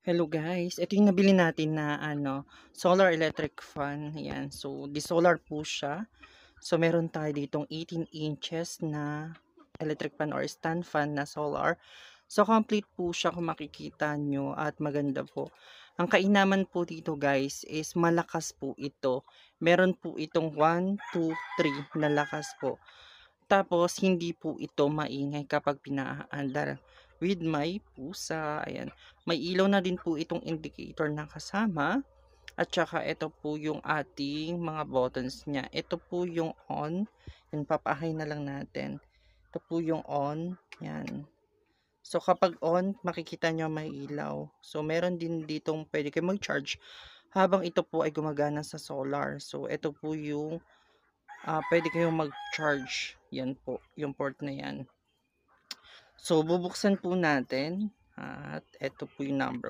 Hello guys, ito yung nabili natin na solar electric fan. Ayan, so di solar po siya. So meron tayo ditong 18 inches na electric fan or stand fan na solar. So complete po siya kung makikita nyo at maganda po. Ang kainaman po dito guys is malakas po ito. Meron po itong 1, 2, 3 na lakas po. Tapos hindi po ito maingay kapag pinaandar with my pusa. Ayan. May ilaw na din po itong indicator na kasama. At saka ito po yung ating mga buttons niya. Ito po yung on. Yan, papahay na lang natin. Ito po yung on. Yan. So kapag on, makikita nyo may ilaw. So meron din ditong pwede kayo mag-charge habang ito po ay gumagana sa solar. So ito po yung pwede kayong mag-charge. Yan po, yung port na yan. So bubuksan po natin at ito po yung number